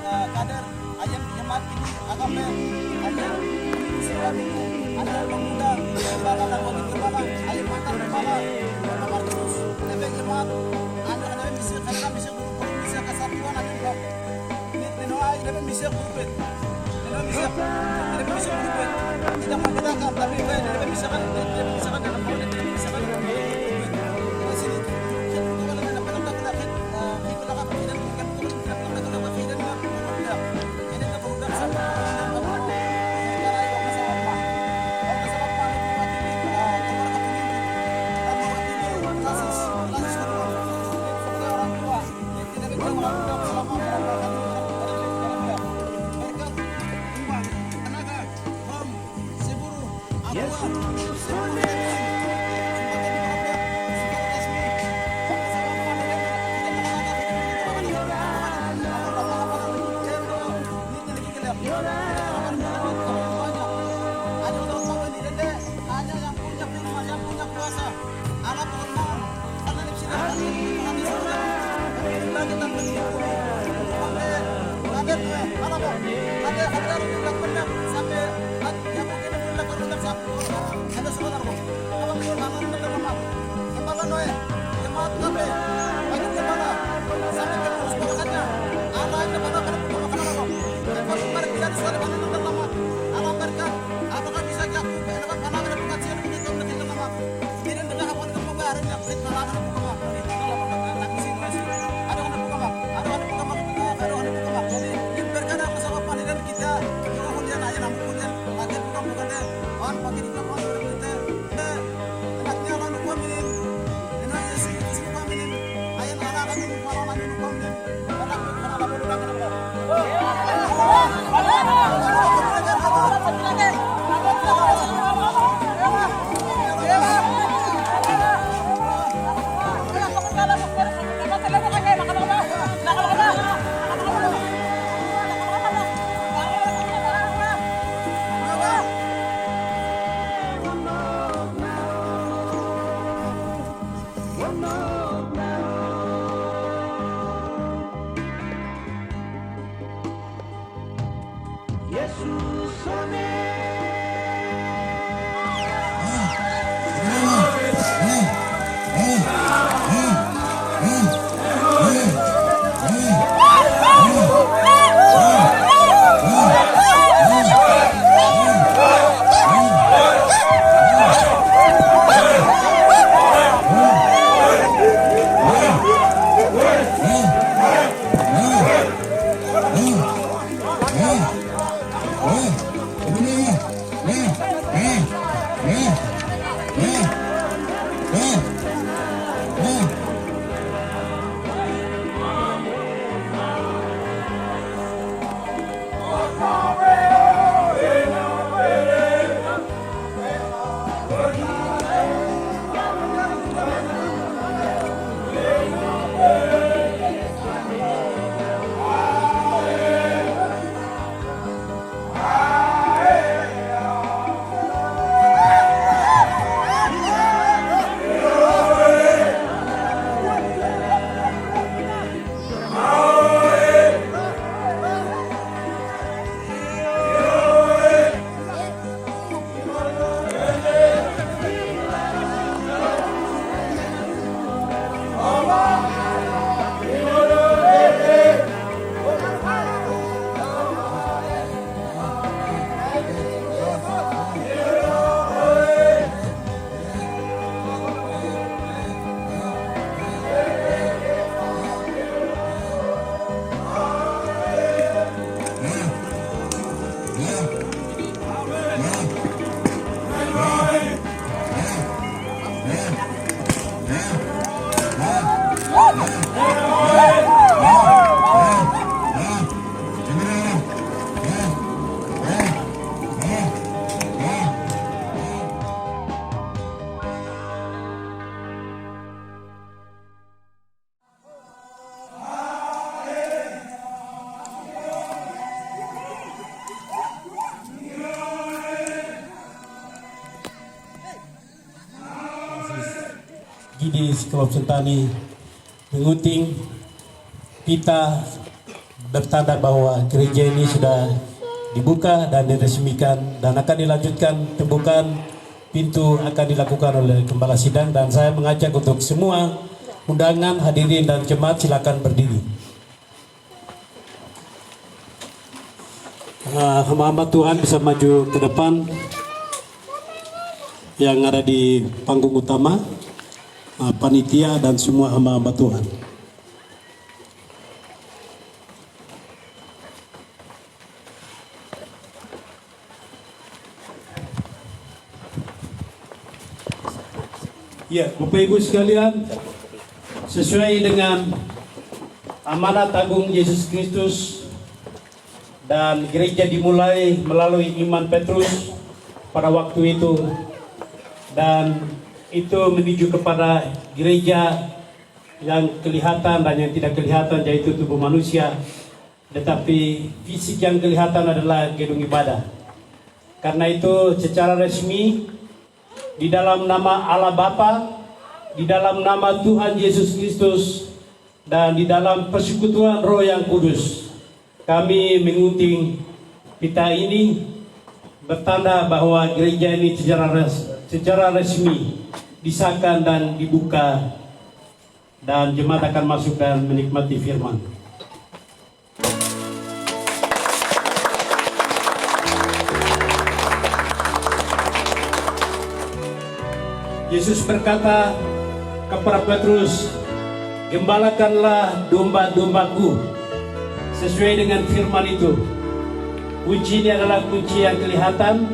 kader ayam jemaat ini agama ayam Islam ada pemuda kepala dan wakil kepala ayam mantan kepala nomor terus lebih jemaat ada misi karena misi guru misi kesatuan ada juga ini ay lebih misi guru lebih misi guru tidak membedakan tapi lebih misalkan dalam politik lebih misalkan dalam politik di sini kalau ada pendapat Gidi Klub Sentani mengunting kita bertanda bahwa gereja ini sudah dibuka dan diresmikan dan akan dilanjutkan pembukaan pintu akan dilakukan oleh Gembala Sidang, dan saya mengajak untuk semua undangan hadirin dan jemaat silakan berdiri. Hamba-hamba Tuhan bisa maju ke depan yang ada di panggung utama, panitia dan semua hamba-hamba Tuhan. Ya, Bapak Ibu sekalian, sesuai dengan amanat agung Yesus Kristus dan gereja dimulai melalui iman Petrus pada waktu itu, dan itu menuju kepada gereja yang kelihatan dan yang tidak kelihatan, yaitu tubuh manusia, tetapi fisik yang kelihatan adalah gedung ibadah. Karena itu secara resmi di dalam nama Allah Bapa, di dalam nama Tuhan Yesus Kristus, dan di dalam persekutuan Roh yang Kudus, kami mengunting pita ini bertanda bahwa gereja ini secara resmi disahkan dan dibuka, dan jemaat akan masuk dan menikmati firman. Yesus berkata kepada Petrus, "Gembalakanlah domba-dombaku." Sesuai dengan firman itu, kunci ini adalah kunci yang kelihatan,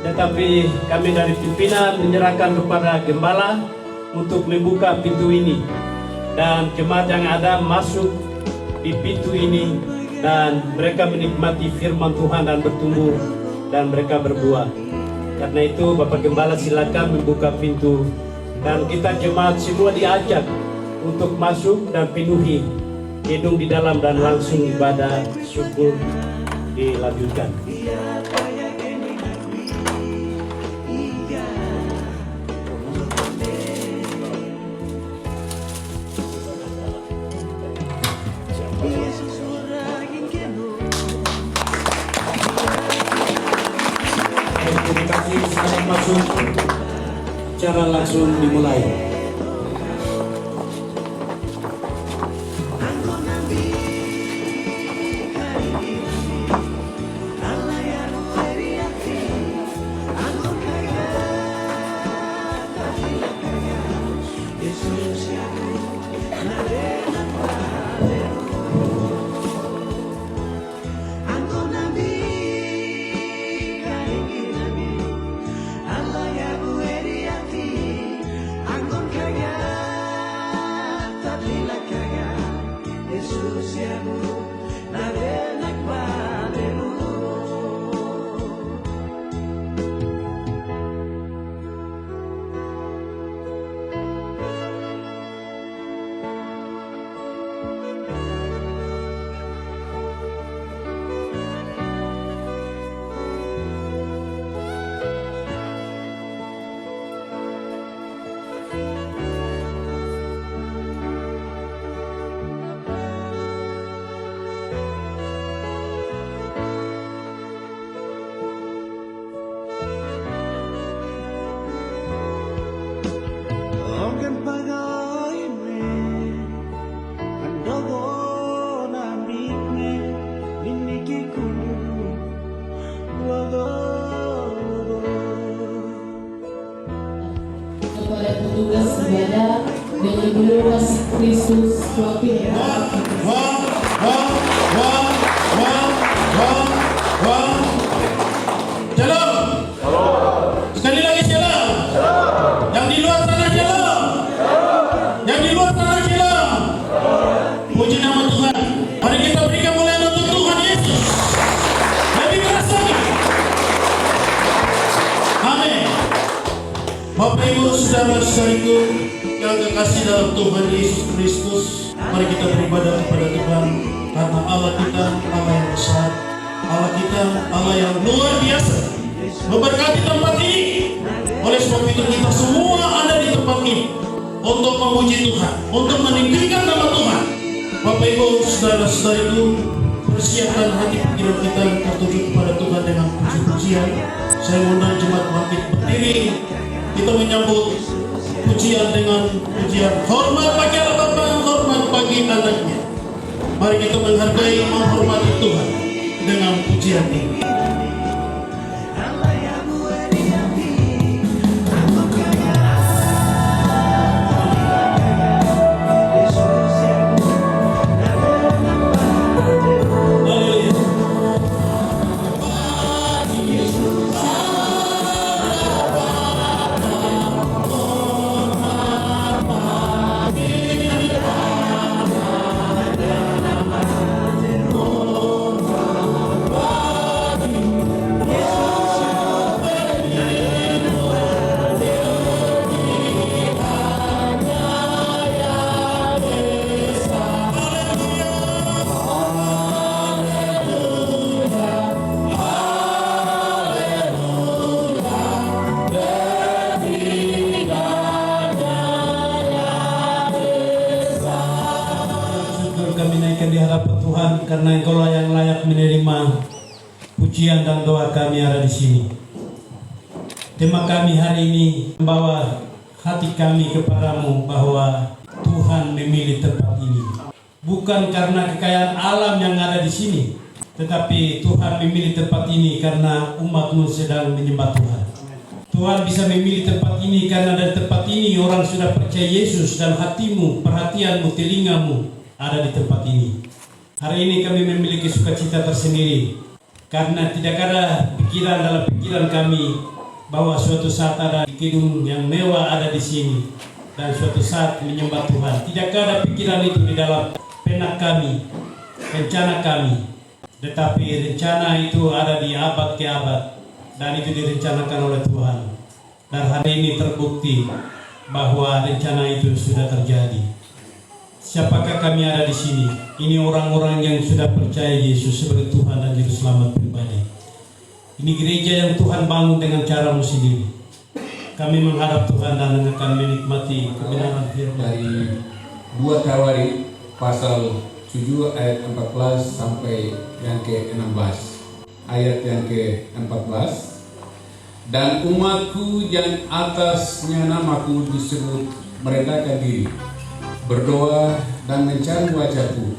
tetapi kami dari pimpinan menyerahkan kepada gembala untuk membuka pintu ini, dan jemaat yang ada masuk di pintu ini dan mereka menikmati firman Tuhan dan bertumbuh dan mereka berbuah. Karena itu Bapak Gembala silakan membuka pintu, dan kita jemaat semua diajak untuk masuk dan penuhi gedung di dalam dan langsung ibadah syukur dilanjutkan. Selamat masuk, cara langsung dimulai. Kepada petugas ibadah dengan meluas Kristus wakil. Shalom. Sekali lagi shalom. Yang di luar sana shalom. Yang di luar sana shalom. Puji nama Tuhan. Mari kita berikan kemuliaan untuk Tuhan Yesus. Lebih keras lagi. Amin. Bapak Ibu saudara-saudariku yang kekasih dalam Tuhan Yesus Kristus, mari kita beribadah kepada Tuhan, karena Allah kita Allah yang besar, Allah kita Allah yang luar biasa memberkati tempat ini. Oleh sebab itu kita semua ada di tempat ini untuk memuji Tuhan, untuk meninggikan nama Tuhan. Bapak Ibu saudara-saudara itu, persiapkan hati pikiran kita tertuju kepada Tuhan dengan puji-pujian. Saya undang jemaat bangkit berdiri, kita menyambut pujian dengan pujian. Hormat bagi Allah Bapa, hormat bagi anaknya. Mari kita menghargai, menghormati Tuhan dengan pujian ini. Kami naikkan di hadapan Tuhan karena Engkau yang layak menerima pujian dan doa kami ada di sini. Tema kami hari ini membawa hati kami kepadamu bahwa Tuhan memilih tempat ini. Bukan karena kekayaan alam yang ada di sini, tetapi Tuhan memilih tempat ini karena umat-Mu sedang menyembah Tuhan. Tuhan bisa memilih tempat ini karena dari tempat ini orang sudah percaya Yesus dan hatimu, perhatianmu, telingamu ada di tempat ini. Hari ini kami memiliki sukacita tersendiri karena tidak ada pikiran dalam pikiran kami bahwa suatu saat ada gedung yang mewah ada di sini dan suatu saat menyembah Tuhan. Tidak ada pikiran itu di dalam benak kami, rencana kami, tetapi rencana itu ada di abad ke abad dan itu direncanakan oleh Tuhan. Dan hari ini terbukti bahwa rencana itu sudah terjadi. Siapakah kami ada di sini? Ini orang-orang yang sudah percaya Yesus sebagai Tuhan dan Juru Selamat pribadi. Ini gereja yang Tuhan bangun dengan caramu sendiri. Kami menghadap Tuhan dan akan menikmati kebenaran firman. Dari 2 Tawari pasal 7 ayat 14 sampai yang ke-16. Ayat yang ke-14. Dan umatku yang atasnya namaku disebut merendahkan diri, berdoa dan mencari wajahku,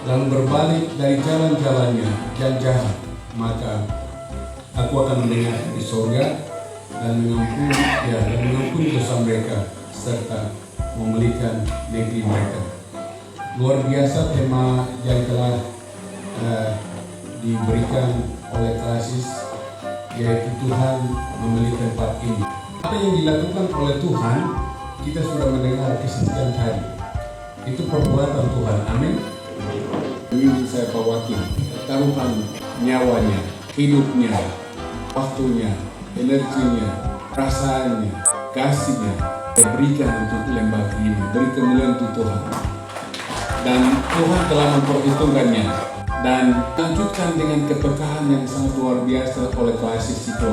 lalu berbalik dari jalan-jalannya yang jahat, maka aku akan mendengar di surga dan mengampuni dosa mereka serta memulihkan negeri mereka. Luar biasa tema yang telah diberikan oleh Krasis, yaitu Tuhan memilih tempat ini. Apa yang dilakukan oleh Tuhan kita sudah mendengar kesekian kali. Itu perbuatan Tuhan, amin. Ini saya bawakan taruhan nyawanya, hidupnya, waktunya, energinya, perasaannya, kasihnya diberikan untuk lembaga ini, beri kemuliaan untuk Tuhan. Dan Tuhan telah memperhitungkannya dan lanjutkan dengan kepekaan yang sangat luar biasa oleh Krasis itu.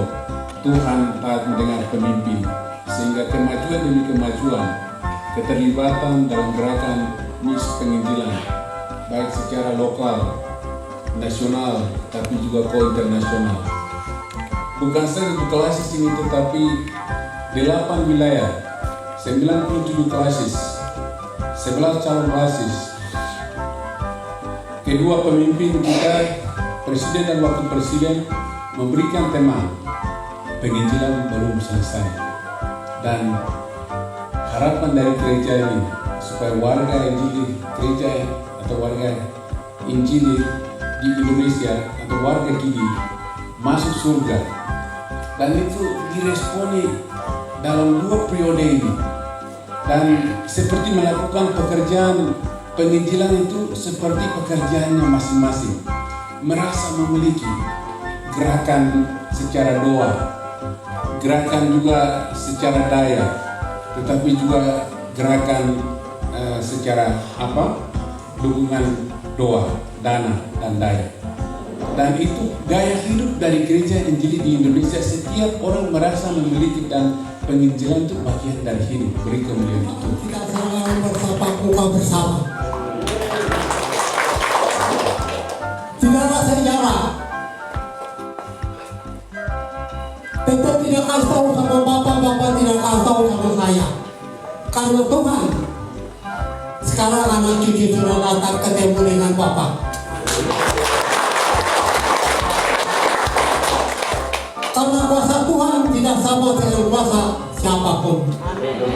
Tuhan taat mendengar pemimpin sehingga kemajuan demi kemajuan, keterlibatan dalam gerakan misi penginjilan baik secara lokal, nasional, tapi juga internasional. Bukan saja untuk Krasis ini, tetapi 8 wilayah, 97 Krasis, 11 calon Krasis. Kedua pemimpin kita, Presiden dan Wakil Presiden, memberikan tema penginjilan belum selesai. Dan harapan dari gereja ini supaya warga Injili, gereja atau warga Injili di Indonesia atau warga Kidi masuk surga. Dan itu diresponi dalam 2 periode ini. Dan seperti melakukan pekerjaan penginjilan itu seperti pekerjaannya masing-masing. Merasa memiliki gerakan secara doa, gerakan juga secara daya, tetapi juga gerakan secara dukungan doa, dana, dan daya. Dan itu gaya hidup dari gereja Injili di Indonesia. Setiap orang merasa memiliki dan penginjilan itu bagian dari hidup. Beri kemuliaan itu. Kita serahkan bersama buka bersama. Tidaklah sejarah. Tetap tidak kasih tahu sama bapak tidak kasih tahu sama saya. Karena Tuhan, sekarang anak cucu sudah datang ketemu dengan bapak. Karena kuasa Tuhan tidak sama dengan kuasa siapapun.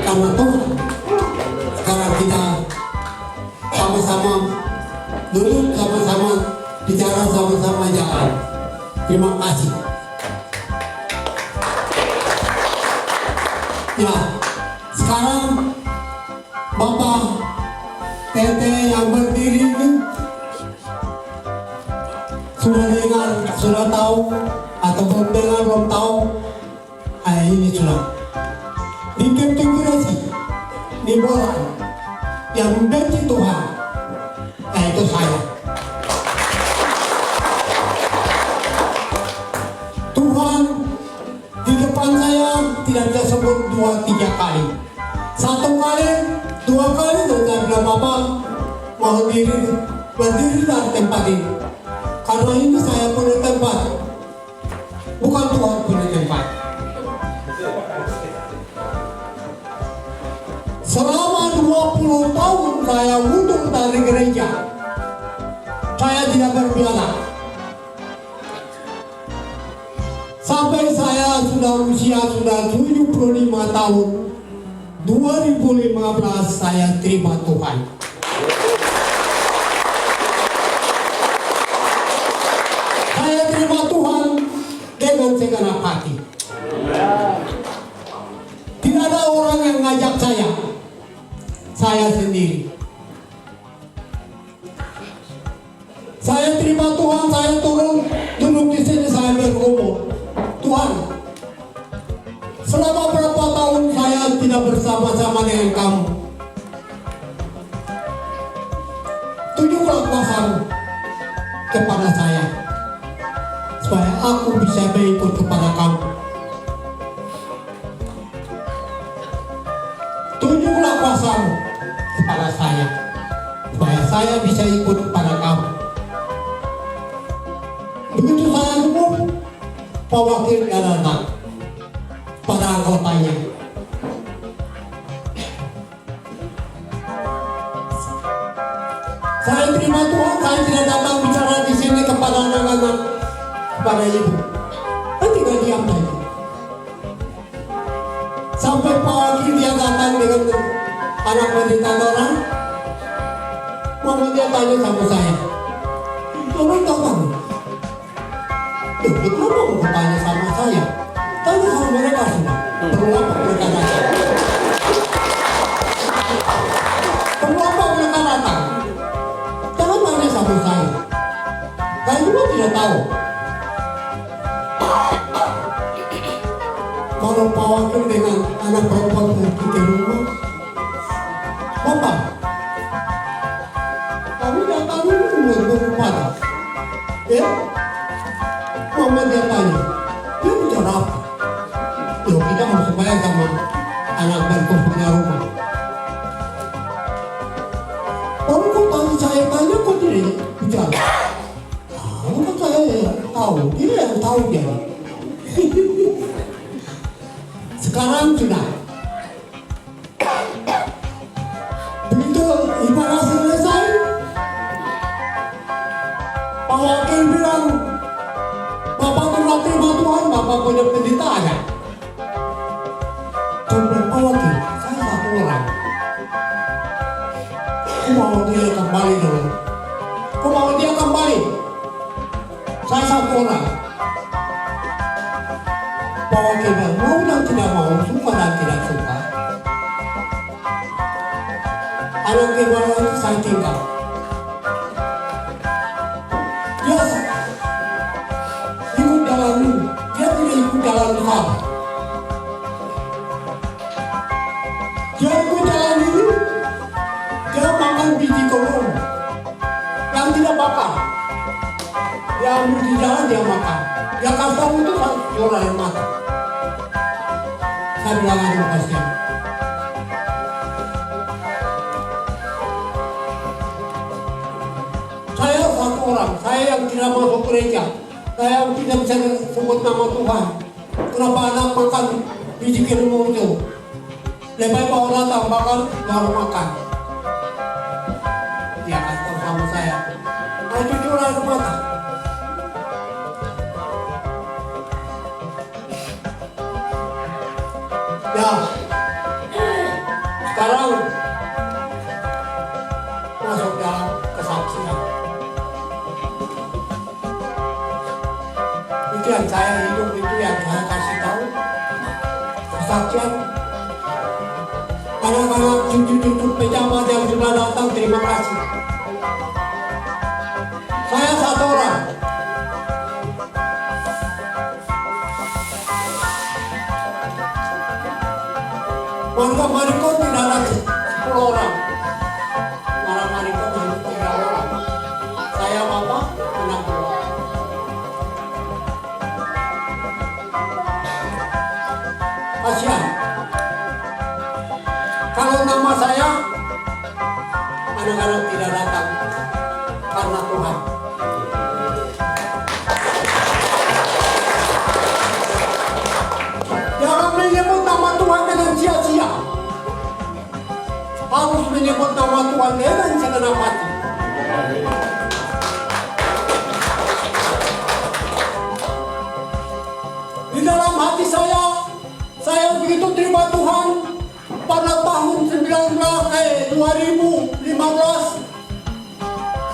Karena Tuhan, sekarang kita sama-sama duduk, sama-sama bicara, sama-sama jalan. Terima kasih. Ya, sekarang Bapak Tete yang berdiri ini sudah dengar, sudah tahu, atau belum dengar, belum tahu. Ini sudah dikonfigurasi, dibola yang membenci Tuhan, yaitu saya. Tuhan di depan saya tidak bisa sebut 2-3 kali. 1 kali, 2 kali saya bilang Bapak mau berdiri dari tempat ini. Karena ini saya punya tempat, bukan Tuhan punya tempat. Selama 20 tahun saya mundur dari gereja, saya tidak berbiara. Sampai saya sudah usia 75 tahun, 2015 saya terima Tuhan. Saya terima Tuhan dengan segenap hati. Tidak ada orang yang ngajak saya sendiri. Saya terima Tuhan, saya turun, duduk di sini, saya bergumul. Tuhan, selama berapa tahun saya tidak bersama-sama dengan kamu. Tunjuklah kuasa-Mu kepada saya, supaya aku bisa mengikut kepada kamu. Tunjuklah kuasa-Mu kepada saya, supaya saya bisa ikut kepada kamu. Begitu saya ngomong, Pak Wakil datang pada anggotanya. Saya terima Tuhan, saya tidak datang bicara di sini kepada anak-anak, kepada ibu. Saya tinggal diam saja. Sampai Pak Wakil dia datang dengan anak pendeta orang, mama dia tanya sama saya, "Orang datang? Kenapa mau bertanya sama saya? Tanya sama mereka semua. Perlu apa mereka datang? Perlu apa mereka datang? Jangan tanya sama saya. Saya juga tidak tahu." Kalau Pak Wakil dengan anak perempuan pergi ke rumah, "Bapak, kami datang dulu berempat." Ya? Mama dia tanya, dia bicara apa? Loh, kita harus bayar sama anak berkos punya rumah. Baru kau tanya, saya tanya, kok tidak bicara? Tahu kan saya tahu, dia yang tahu dia. Sekarang sudah. Begitu ibadah selesai, Pak Wakil bilang, "Bapak pernah terima Tuhan, Bapak punya pendeta ada?" Kemudian Pak Wakil, "Saya satu orang. Aku mau dia kembali dulu. Aku mau dia kembali. Saya satu orang." Pak Wakil bilang, "Mau dan tidak mau, suka dan tidak suka. Anak ibadah itu saya tinggal." Dia ikut jalan ini, dia tidak ikut jalan besar. Dia ikut jalan ini, dia makan biji kolong yang tidak bakar. Dia ambil di jalan, dia makan. Dia kasih tahu itu orang yang makan. Saya bilang terima kasih. Saya satu orang, saya yang tidak masuk gereja, saya yang tidak bisa sebut nama Tuhan. Kenapa anak makan biji kerumbu itu? Lebih baik mau datang makan, baru makan. Dia kasih sama saya. Nah, jujur air mata. Ya, sekarang masuk dalam kesaksian. Itu yang saya hidup, itu yang saya kasih tahu. Kesaksian. Anak-anak cucu-cucu pejabat yang sudah datang, terima kasih. Saya satu orang. Warga Mariko tidak ada 10 orang. Warga Mariko hanya 3 orang. Saya bapak, anak 2. Kasihan. Kalau nama saya, anak-anak tidak datang karena Tuhan. Jangan menyebut nama Tuhan dengan sia-sia. Harus menyebut nama Tuhan dengan segenap hati. Di dalam hati saya begitu terima Tuhan pada tahun 2015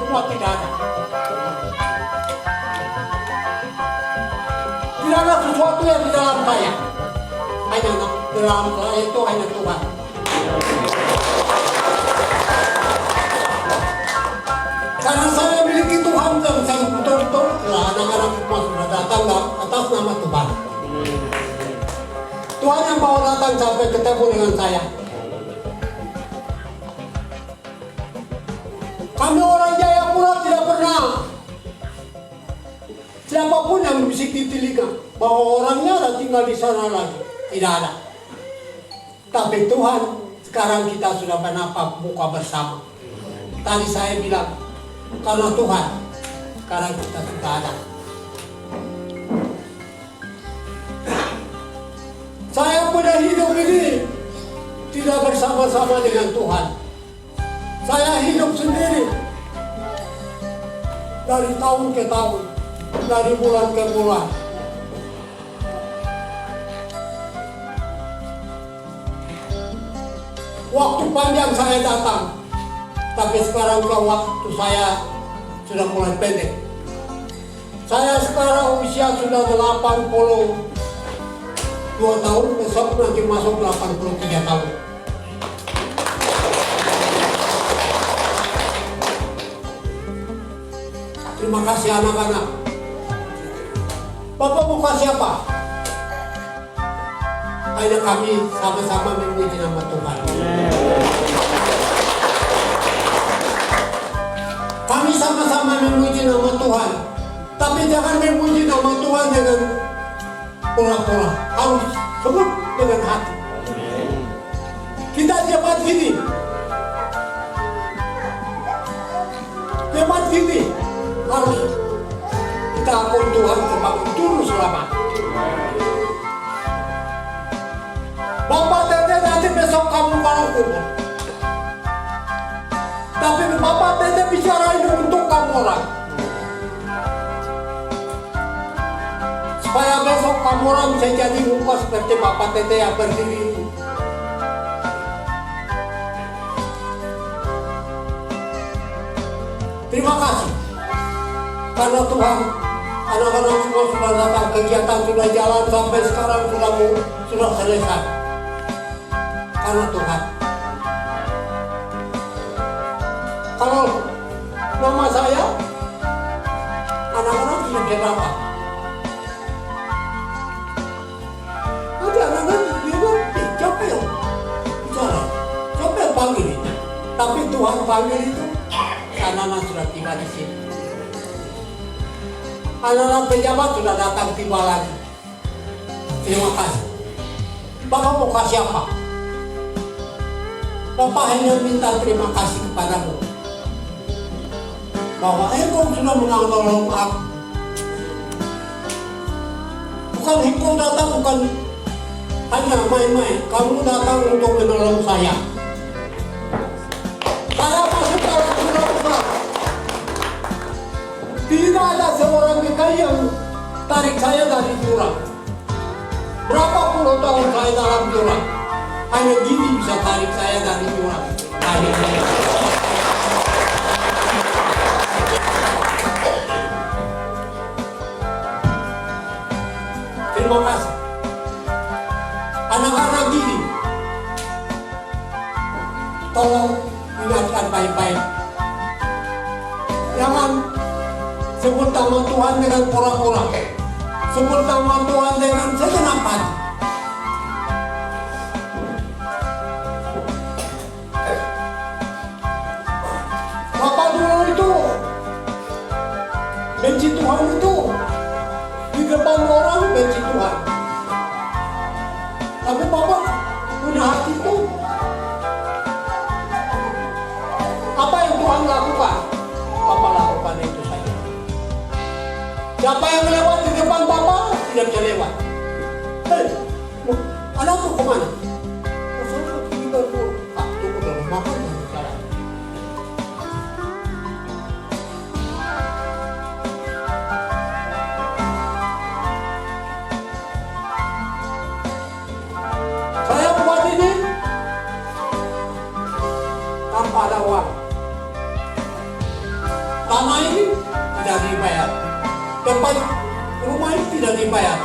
semua tidak ada. Tidak ada sesuatu yang di dalam saya. Hanya dalam saya itu hanya Tuhan. Karena saya memiliki Tuhan dan saya betul-betul anak-anak semua sudah datang atas nama Tuhan. Tuhan yang mau datang sampai ketemu dengan saya. Kami orang Jayapura tidak pernah siapapun yang bisik di telinga bahwa orangnya ada tinggal di sana lagi. Tidak ada. Tapi Tuhan, sekarang kita sudah menatap muka bersama. Tadi saya bilang, karena Tuhan, sekarang kita sudah ada. Saya pada hidup ini tidak bersama-sama dengan Tuhan. Saya hidup sendiri dari tahun ke tahun, dari bulan ke bulan. Waktu panjang saya datang, tapi sekarang waktu saya sudah mulai pendek. Saya sekarang usia sudah 82 tahun, besok nanti masuk 83 tahun. Terima kasih anak-anak. Bapak muka siapa? Hanya kami sama-sama memuji nama Tuhan. Kami sama-sama memuji nama Tuhan. Tapi jangan memuji nama Tuhan dengan pura-pura. Harus sebut dengan hati. Kita jabat gini. Jabat gini. Harus kita akui Tuhan sebagai juru selamat. Bapak Tete nanti besok kamu kalau kubur. Tapi Bapak Tete bicara ini untuk kamu orang. Supaya besok kamu orang bisa jadi muka seperti Bapak Tete yang berdiri itu. Terima kasih. Karena Tuhan, anak-anak semua sudah datang, kegiatan sudah jalan sampai sekarang sudah selesai. Karena Tuhan. Kalau nama saya, anak-anak sudah berapa? Nanti anak-anak bilang, siapa yang bicara? Siapa yang panggil itu? Tapi Tuhan panggil itu, anak-anak sudah tiba di sini. Anak-anak pejabat sudah datang tiba lagi. Terima kasih. Bapak mau kasih apa? Bapak hanya minta terima kasih kepadamu bahwa engkau sudah menolong aku. Bukan engkau datang, bukan hanya main-main. Kamu datang untuk menolong saya. Saya masuk dalam surga. Tidak ada seorang PKI yang tarik saya dari jurang. Berapa puluh tahun saya dalam jurang, hanya gini bisa tarik saya dari jurang. Terima kasih. Anak-anak gini, tolong ingatkan baik-baik. Jangan sebut nama Tuhan dengan pura-pura. Sebut nama Tuhan dengan segenap hati. Bapak dulu itu benci Tuhan itu di depan orang benci Tuhan. Tapi Bapak punya hati itu. Apa yang Tuhan lakukan? Bapak lakukan itu saja. Siapa yang lewat di depan Bapak tidak bisa lewat. Hei, anakku kemana? Saya tinggal dulu. Pak, tunggu dulu. Makan dulu sekarang. Saya buat ini tanpa ada uang. Tanah ini tidak dibayar. Tempat rumah ini tidak dibayar.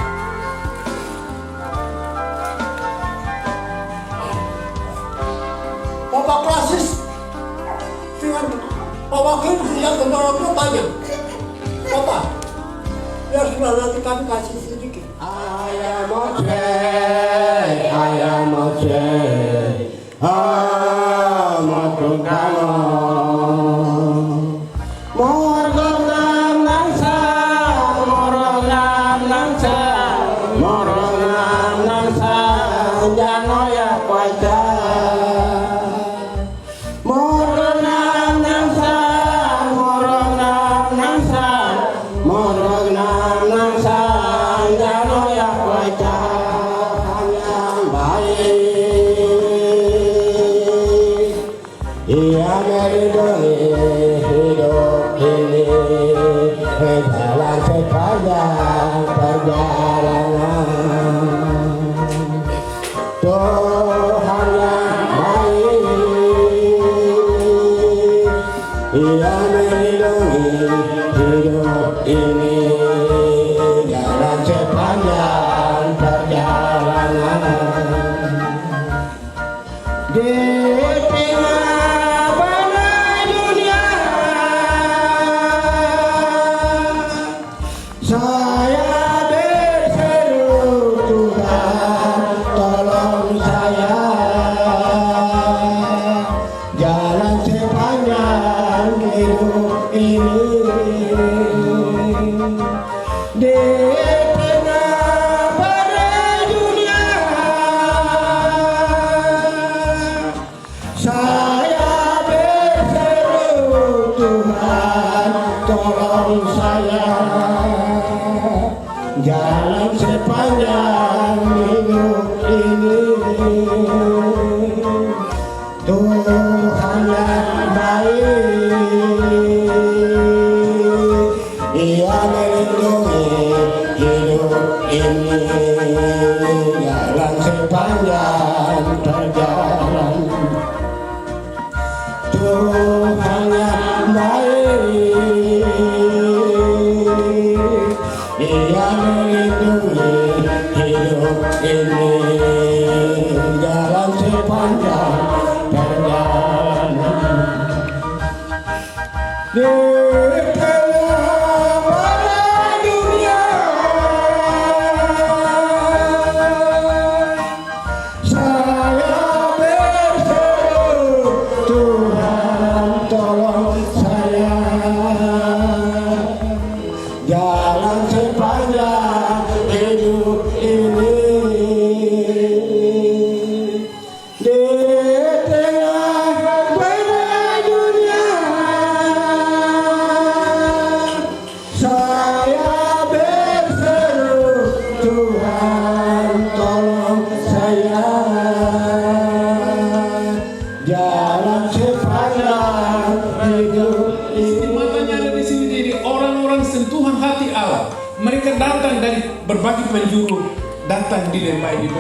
Bapak klasis dengan Pak Wakil yang kendorongnya banyak. Bapak, ya sudah nanti kami kasih sedikit. Ayam oce, matungkano. Ia melindungi hidup ini jalan sepanjang perjalanan. Tuhan yang baik, Ia melindungi hidup ini jalan sepanjang perjalanan. Di tengah badai dunia, saya berseru Tuhan, tolong saya. Jalan sepanjang hidup ini, di tengah badai dunia, saya berseru Tuhan, tolong saya. Jalan sepanjang hidup ini, Tuhan yang baik, Ia melindungi hidup ini jalan sepanjang perjalanan. Tuhan yang baik, Ia melindungi hidup ini jalan sepanjang perjalanan. Di tengah badai dunia, saya berseru Tuhan, tolong saya. Jalan sepanjang hidup ini, jalan sepanjang hidup ini. Matanya ada di sini, jadi orang-orang sentuhan hati Allah. Mereka datang dari berbagai penjuru, datang di lembah ini.